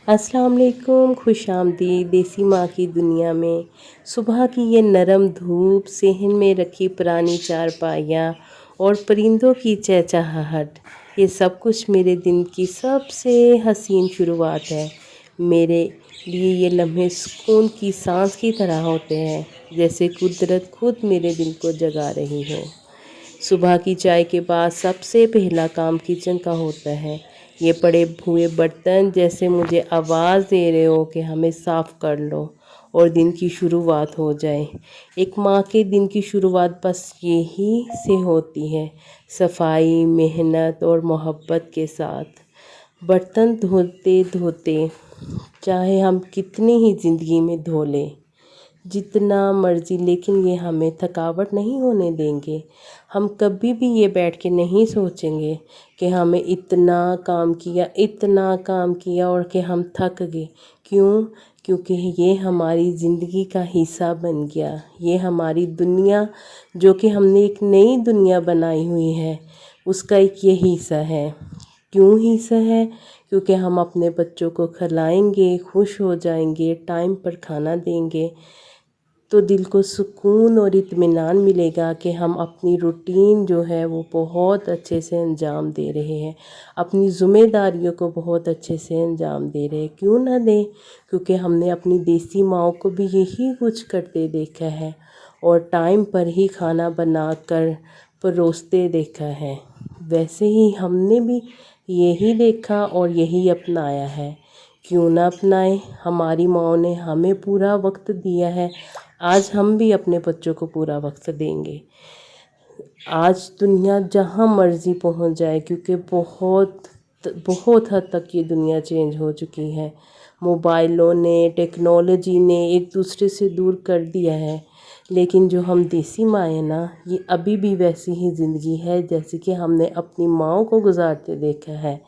अस्सलाम वालेकुम, खुश आमदीद देसी माँ की दुनिया में। सुबह की ये नरम धूप, सेहन में रखी पुरानी चारपाइयाँ और परिंदों की चहचहाहट, ये सब कुछ मेरे दिन की सबसे हसीन शुरुआत है। मेरे लिए ये लम्हे सुकून की सांस की तरह होते हैं, जैसे कुदरत खुद मेरे दिल को जगा रही हो। सुबह की चाय के बाद सबसे पहला काम किचन का होता है। ये पड़े हुए बर्तन जैसे मुझे आवाज़ दे रहे हो कि हमें साफ़ कर लो और दिन की शुरुआत हो जाए। एक माँ के दिन की शुरुआत बस यही से होती है, सफाई, मेहनत और मोहब्बत के साथ। बर्तन धोते धोते चाहे हम कितनी ही ज़िंदगी में धो लें, जितना मर्ज़ी, लेकिन ये हमें थकावट नहीं होने देंगे। हम कभी भी ये बैठ के नहीं सोचेंगे कि हमें इतना काम किया और कि हम थक गए। क्यों? क्योंकि ये हमारी ज़िंदगी का हिस्सा बन गया। ये हमारी दुनिया, जो कि हमने एक नई दुनिया बनाई हुई है, उसका एक ये हिस्सा है। क्यों हिस्सा है? क्योंकि हम अपने बच्चों को खिलाएंगे, खुश हो जाएंगे, टाइम पर खाना देंगे, तो दिल को सुकून और इत्मीनान मिलेगा कि हम अपनी रूटीन जो है वो बहुत अच्छे से अंजाम दे रहे हैं, अपनी ज़िम्मेदारियों को बहुत अच्छे से अंजाम दे रहे हैं। क्यों ना दें? क्योंकि हमने अपनी देसी माँओं को भी यही कुछ करते देखा है और टाइम पर ही खाना बनाकर परोसते देखा है। वैसे ही हमने भी यही देखा और यही अपनाया है। क्यों ना अपनाएं? हमारी माँओं ने हमें पूरा वक्त दिया है, आज हम भी अपने बच्चों को पूरा वक्त देंगे। आज दुनिया जहाँ मर्ज़ी पहुँच जाए, क्योंकि बहुत हद तक ये दुनिया चेंज हो चुकी है। मोबाइलों ने, टेक्नोलॉजी ने एक दूसरे से दूर कर दिया है, लेकिन जो हम देसी माँ हैं ना, ये अभी भी वैसी ही ज़िंदगी है जैसे कि हमने अपनी माँओं को गुजारते देखा है।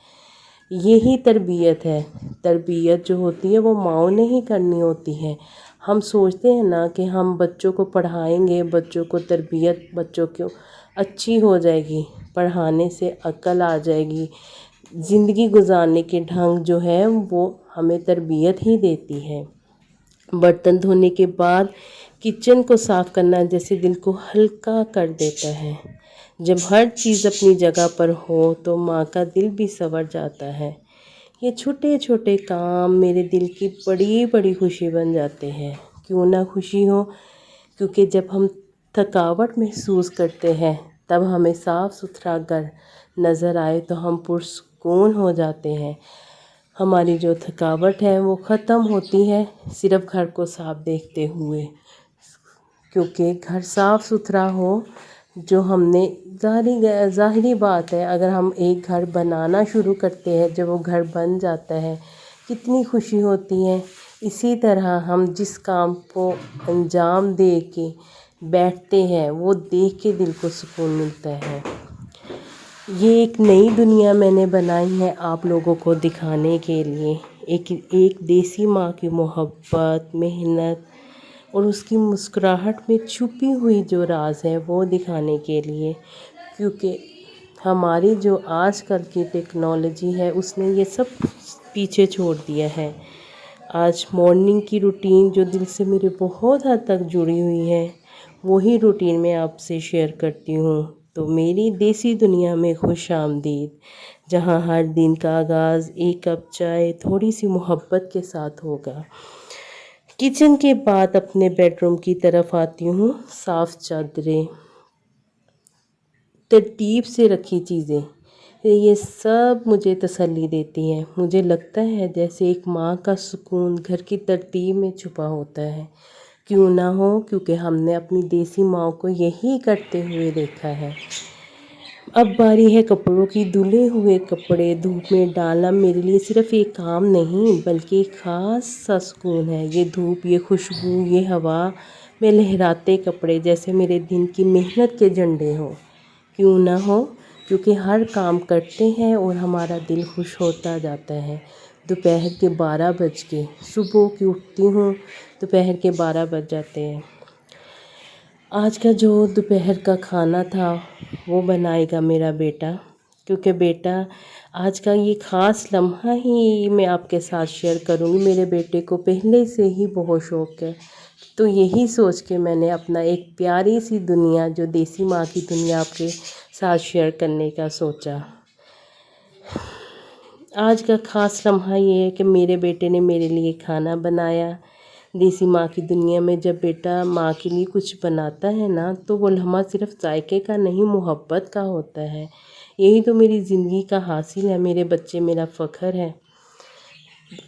यही तरबियत है। तरबियत जो होती है वो माँओं ने ही करनी होती है। हम सोचते हैं ना कि हम बच्चों को पढ़ाएंगे, बच्चों को तरबियत बच्चों को अच्छी हो जाएगी, पढ़ाने से अक्ल आ जाएगी। ज़िंदगी गुजारने के ढंग जो है वो हमें तरबियत ही देती है। बर्तन धोने के बाद किचन को साफ़ करना जैसे दिल को हल्का कर देता है। जब हर चीज़ अपनी जगह पर हो तो माँ का दिल भी संवर जाता है। ये छोटे छोटे काम मेरे दिल की बड़ी बड़ी खुशी बन जाते हैं। क्यों ना खुशी हो? क्योंकि जब हम थकावट महसूस करते हैं, तब हमें साफ़ सुथरा घर नज़र आए तो हम पुरसुकून हो जाते हैं। हमारी जो थकावट है वो ख़त्म होती है सिर्फ़ घर को साफ़ देखते हुए। क्योंकि घर साफ़ सुथरा हो, जो हमने ज़ाहिरी बात है, अगर हम एक घर बनाना शुरू करते हैं, जब वो घर बन जाता है कितनी खुशी होती है। इसी तरह हम जिस काम को अंजाम दे के बैठते हैं, वो देख के दिल को सुकून मिलता है। ये एक नई दुनिया मैंने बनाई है आप लोगों को दिखाने के लिए। एक देसी माँ की मोहब्बत, मेहनत और उसकी मुस्कुराहट में छुपी हुई जो राज है वो दिखाने के लिए। क्योंकि हमारी जो आजकल की टेक्नोलॉजी है उसने ये सब पीछे छोड़ दिया है। आज मॉर्निंग की रूटीन जो दिल से मेरे बहुत हद तक जुड़ी हुई है, वही रूटीन मैं आपसे शेयर करती हूँ। तो मेरी देसी दुनिया में खुश आमदीद, जहाँ हर दिन का आगाज़ एक कप चाय, थोड़ी सी मोहब्बत के साथ होगा। किचन के बाद अपने बेडरूम की तरफ आती हूँ। साफ़ चादरें, तरतीब से रखी चीज़ें, ये सब मुझे तसल्ली देती हैं। मुझे लगता है जैसे एक माँ का सुकून घर की तरतीब में छुपा होता है। क्यों ना हो? क्योंकि हमने अपनी देसी माँ को यही करते हुए देखा है। अब बारी है कपड़ों की। धुले हुए कपड़े धूप में डालना मेरे लिए सिर्फ़ एक काम नहीं, बल्कि एक ख़ास सा सुकून है। ये धूप, ये खुशबू, ये हवा में लहराते कपड़े जैसे मेरे दिन की मेहनत के झंडे हों। क्यों ना हो? क्योंकि हर काम करते हैं और हमारा दिल खुश होता जाता है। दोपहर के 12 बज के, सुबह की उठती हूँ, दोपहर के 12 बज जाते हैं। आज का जो दोपहर का खाना था वो बनाएगा मेरा बेटा। کیونکہ بیٹا آج کا یہ خاص لمحہ ہی میں آپ کے ساتھ شیئر کروں گی۔ میرے بیٹے کو پہلے سے ہی بہت شوق ہے، تو یہی سوچ کے میں نے اپنا ایک پیاری سی دنیا جو دیسی ماں کی دنیا آپ کے ساتھ شیئر کرنے کا سوچا۔ آج کا خاص لمحہ یہ ہے کہ میرے بیٹے نے میرے لیے کھانا بنایا۔ دیسی ماں کی دنیا میں جب بیٹا ماں کے لیے کچھ بناتا ہے نا، تو وہ لمحہ صرف ذائقے کا نہیں، محبت کا ہوتا ہے۔ یہی تو میری زندگی کا حاصل ہے، میرے بچے میرا فخر ہے۔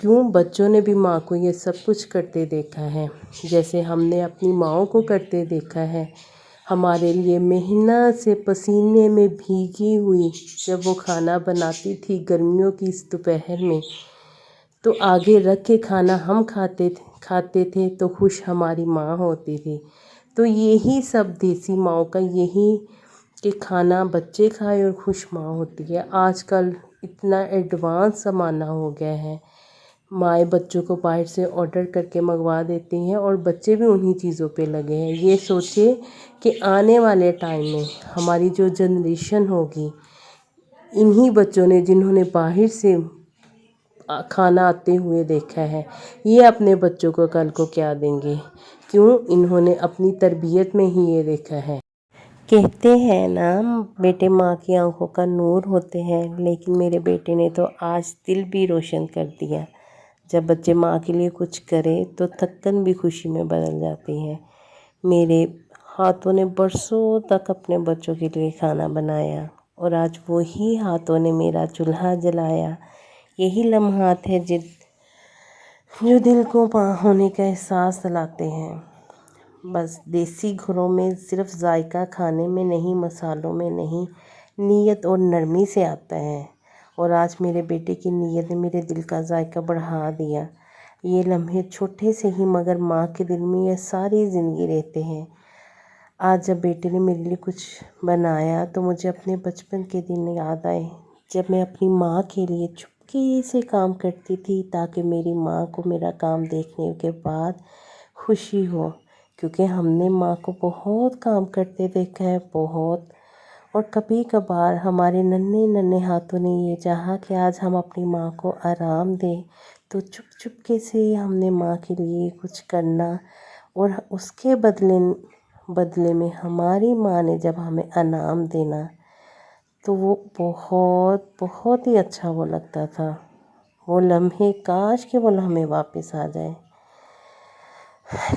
کیوں بچوں نے بھی ماں کو یہ سب کچھ کرتے دیکھا ہے، جیسے ہم نے اپنی ماؤں کو کرتے دیکھا ہے۔ ہمارے لیے محنت سے پسینے میں بھیگی ہوئی جب وہ کھانا بناتی تھی گرمیوں کی اس دوپہر میں، تو آگے رکھ کے کھانا ہم کھاتے تھے تو خوش ہماری ماں ہوتی تھی۔ تو یہی سب دیسی ماؤں کا یہی کہ کھانا بچے کھائے اور خوش ماں ہوتی ہے۔ آج کل اتنا ایڈوانس زمانہ ہو گیا ہے، مائیں بچوں کو باہر سے آرڈر کر کے منگوا دیتی ہیں اور بچے بھی انہی چیزوں پہ لگے ہیں۔ یہ سوچے کہ آنے والے ٹائم میں ہماری جو جنریشن ہوگی، انہی بچوں نے جنہوں نے باہر سے کھانا آتے ہوئے دیکھا ہے، یہ اپنے بچوں کو کل کو کیا دیں گے؟ کیوں انہوں نے اپنی تربیت میں ہی یہ دیکھا ہے۔ کہتے ہیں نا بیٹے ماں کی آنکھوں کا نور ہوتے ہیں، لیکن میرے بیٹے نے تو آج دل بھی روشن کر دیا۔ جب بچے ماں کے لیے کچھ کرے تو تھکن بھی خوشی میں بدل جاتی ہے۔ میرے ہاتھوں نے برسوں تک اپنے بچوں کے لیے کھانا بنایا اور آج وہی ہاتھوں نے میرا چولہا جلایا۔ یہی لمحات ہیں جو دل کو ماں ہونے کا احساس دلاتے ہیں۔ بس دیسی گھروں میں صرف ذائقہ کھانے میں نہیں، مسالوں میں نہیں، نیت اور نرمی سے آتا ہے، اور آج میرے بیٹے کی نیت نے میرے دل کا ذائقہ بڑھا دیا۔ یہ لمحے چھوٹے سے ہی مگر ماں کے دل میں یہ ساری زندگی رہتے ہیں۔ آج جب بیٹے نے میرے لیے کچھ بنایا تو مجھے اپنے بچپن کے دن یاد آئے، جب میں اپنی ماں کے لیے چپکے سے کام کرتی تھی تاکہ میری ماں کو میرا کام دیکھنے کے بعد خوشی ہو، کیونکہ ہم نے ماں کو بہت کام کرتے دیکھا ہے، بہت، اور کبھی کبھار ہمارے ننھے ننھے ہاتھوں نے یہ چاہا کہ آج ہم اپنی ماں کو آرام دیں، تو چپ چپکے سے ہم نے ماں کے لیے کچھ کرنا، اور اس کے بدلے میں ہماری ماں نے جب ہمیں انعام دینا تو وہ بہت بہت ہی اچھا وہ لگتا تھا۔ وہ لمحے کاش کہ وہ لمحے واپس آ جائے،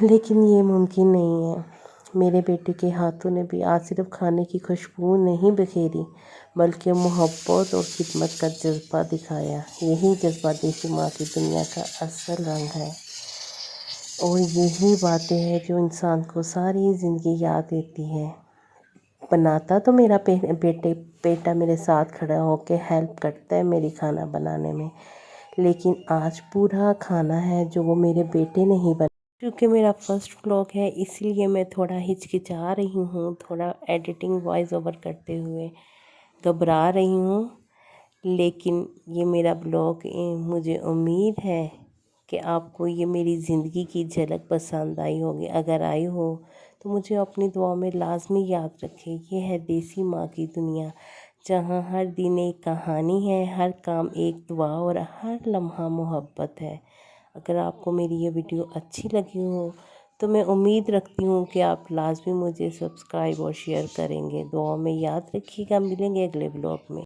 لیکن یہ ممکن نہیں ہے۔ میرے بیٹے کے ہاتھوں نے بھی آج صرف کھانے کی خوشبو نہیں بکھیری، بلکہ محبت اور خدمت کا جذبہ دکھایا۔ یہی جذبہ دیسی ماں کی دنیا کا اصل رنگ ہے، اور یہی باتیں ہیں جو انسان کو ساری زندگی یاد رہتی ہے۔ بناتا تو میرا بیٹا میرے ساتھ کھڑا ہو کے ہیلپ کرتا ہے میری کھانا بنانے میں، لیکن آج پورا کھانا ہے جو وہ میرے بیٹے نے ہی بنایا۔ کیونکہ میرا فرسٹ ولاگ ہے، اس لیے میں تھوڑا ہچکچا رہی ہوں، تھوڑا ایڈیٹنگ وائس اوور کرتے ہوئے گھبرا رہی ہوں، لیکن یہ میرا ولاگ مجھے امید ہے کہ آپ کو یہ میری زندگی کی جھلک پسند آئی ہوگی۔ اگر آئی ہو تو مجھے اپنی دعاؤں میں لازمی یاد رکھیں۔ یہ ہے دیسی ماں کی دنیا، جہاں ہر دن ایک کہانی ہے، ہر کام ایک دعا اور ہر لمحہ محبت ہے۔ اگر آپ کو میری یہ ویڈیو اچھی لگی ہو تو میں امید رکھتی ہوں کہ آپ لازمی مجھے سبسکرائب اور شیئر کریں گے۔ دعاؤں میں یاد رکھیے گا، ملیں گے اگلے ولاگ میں۔